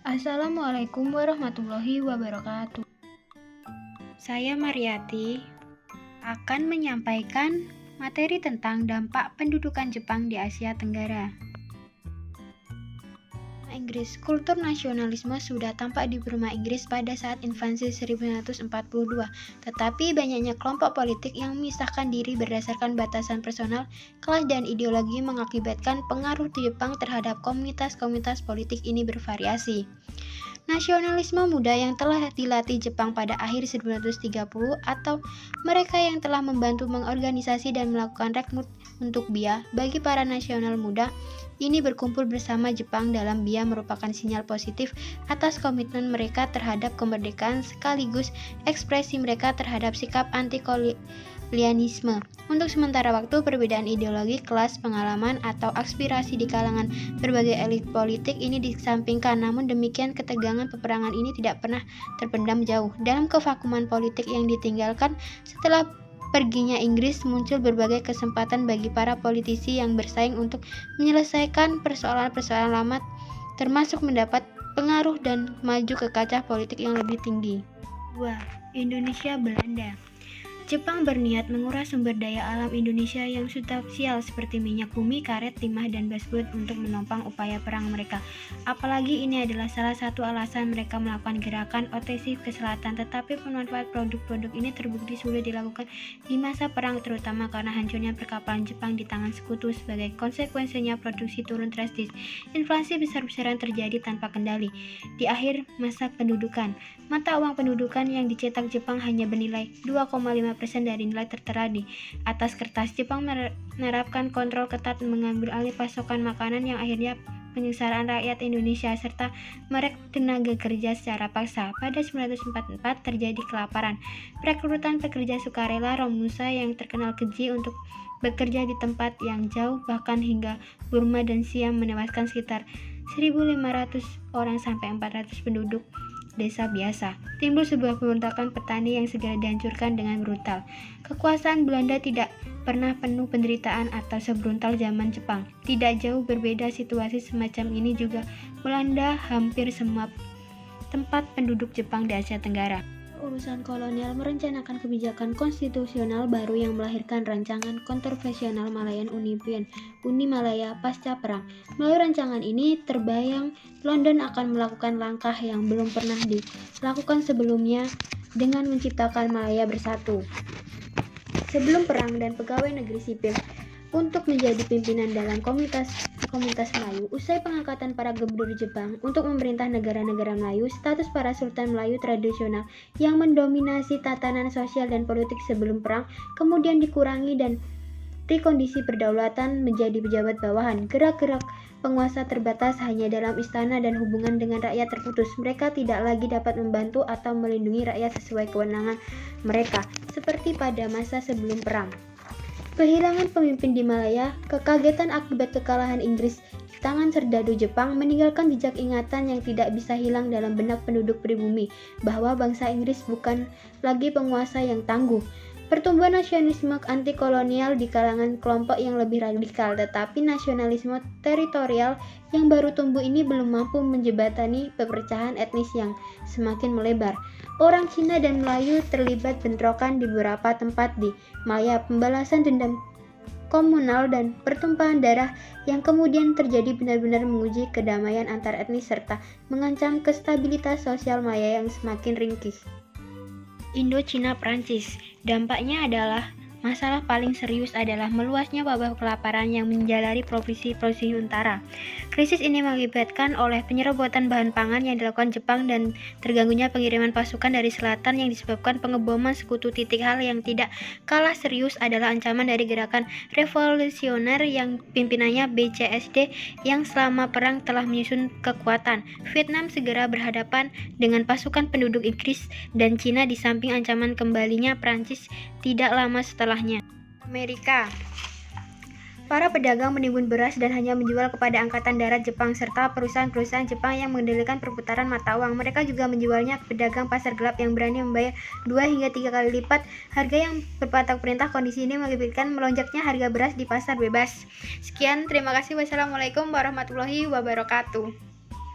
Assalamualaikum warahmatullahi wabarakatuh. Saya Mariati akan menyampaikan materi tentang dampak pendudukan Jepang di Asia Tenggara. Inggris, kultur nasionalisme sudah tampak di Burma Inggris pada saat invasi 1942, tetapi banyaknya kelompok politik yang memisahkan diri berdasarkan batasan personal, kelas, dan ideologi mengakibatkan pengaruh Jepang terhadap komunitas-komunitas politik ini bervariasi. Nasionalisme muda yang telah dilatih Jepang pada akhir 1930 atau mereka yang telah membantu mengorganisasi dan melakukan rekrut untuk BIA bagi para nasional muda ini berkumpul bersama Jepang dalam BIA merupakan sinyal positif atas komitmen mereka terhadap kemerdekaan sekaligus ekspresi mereka terhadap sikap anti-kolonialisme. Untuk sementara waktu, perbedaan ideologi, kelas, pengalaman, atau aspirasi di kalangan berbagai elit politik ini disampingkan, namun demikian ketegangan peperangan ini tidak pernah terpendam jauh. Dalam kevakuman politik yang ditinggalkan setelah perginya Inggris, muncul berbagai kesempatan bagi para politisi yang bersaing untuk menyelesaikan persoalan-persoalan lama, termasuk mendapat pengaruh dan maju ke kancah politik yang lebih tinggi. 2. Indonesia Belanda. Jepang berniat menguras sumber daya alam Indonesia yang substansial seperti minyak bumi, karet, timah, dan basswood untuk menopang upaya perang mereka. Apalagi ini adalah salah satu alasan mereka melakukan gerakan ofensif ke selatan, tetapi pemanfaat produk-produk ini terbukti sulit dilakukan di masa perang, terutama karena hancurnya perkapalan Jepang di tangan sekutu. Sebagai konsekuensinya produksi turun drastis, inflasi besar-besaran terjadi tanpa kendali. Di akhir masa pendudukan, mata uang pendudukan yang dicetak Jepang hanya bernilai 2,5% dari nilai tertera di atas kertas. Jepang menerapkan kontrol ketat, mengambil alih pasokan makanan yang akhirnya penyengsaraan rakyat Indonesia serta merekrut tenaga kerja secara paksa. Pada 1944 terjadi kelaparan. Perekrutan pekerja sukarela Romusa yang terkenal keji untuk bekerja di tempat yang jauh bahkan hingga Burma dan Siam menewaskan sekitar 1.500 orang sampai 400 penduduk desa biasa. Timbul sebuah pemberontakan petani yang segera dihancurkan dengan brutal. Kekuasaan Belanda tidak pernah penuh penderitaan atau sebruntal zaman Jepang. Tidak jauh berbeda situasi semacam ini juga melanda hampir semua tempat penduduk Jepang di Asia Tenggara. Urusan kolonial merencanakan kebijakan konstitusional baru yang melahirkan rancangan kontroversial Malayan Uni Malaya pasca perang. Melalui rancangan ini terbayang London akan melakukan langkah yang belum pernah dilakukan sebelumnya dengan menciptakan Malaya Bersatu sebelum perang dan pegawai negeri sipil untuk menjadi pimpinan dalam komunitas Melayu. Usai pengangkatan para gubernur Jepang untuk memerintah negara-negara Melayu, status para sultan Melayu tradisional yang mendominasi tatanan sosial dan politik sebelum perang kemudian dikurangi dan kondisi perdaulatan menjadi pejabat bawahan. Gerak-gerak penguasa terbatas hanya dalam istana dan hubungan dengan rakyat terputus. Mereka tidak lagi dapat membantu atau melindungi rakyat sesuai kewenangan mereka, seperti pada masa sebelum perang. Kehilangan pemimpin di Malaya, kekagetan akibat kekalahan Inggris di tangan serdadu Jepang meninggalkan jejak ingatan yang tidak bisa hilang dalam benak penduduk pribumi bahwa bangsa Inggris bukan lagi penguasa yang tangguh. Pertumbuhan nasionalisme anti-kolonial di kalangan kelompok yang lebih radikal, tetapi nasionalisme teritorial yang baru tumbuh ini belum mampu menjembatani pepecahan etnis yang semakin melebar. Orang Cina dan Melayu terlibat bentrokan di beberapa tempat di Malaya, pembalasan dendam komunal dan pertumpahan darah yang kemudian terjadi benar-benar menguji kedamaian antar etnis serta mengancam kestabilitas sosial Malaya yang semakin ringkih. Indo-Cina Prancis. Dampaknya adalah masalah paling serius adalah meluasnya wabah kelaparan yang menjalari provinsi-provinsi utara. Krisis ini mengakibatkan oleh penyerobotan bahan pangan yang dilakukan Jepang dan terganggunya pengiriman pasukan dari selatan yang disebabkan pengeboman sekutu. Hal yang tidak kalah serius adalah ancaman dari gerakan revolusioner yang pimpinannya BCSD yang selama perang telah menyusun kekuatan. Vietnam segera berhadapan dengan pasukan penduduk Inggris dan Cina di samping ancaman kembalinya Prancis tidak lama setelahnya. Amerika. Para pedagang menimbun beras dan hanya menjual kepada Angkatan Darat Jepang serta perusahaan-perusahaan Jepang yang mengendalikan perputaran mata uang. Mereka juga menjualnya ke pedagang pasar gelap yang berani membayar 2 hingga 3 kali lipat harga yang berpatok perintah. Kondisi ini mengakibatkan melonjaknya harga beras di pasar bebas. Sekian, terima kasih. Wassalamualaikum warahmatullahi wabarakatuh.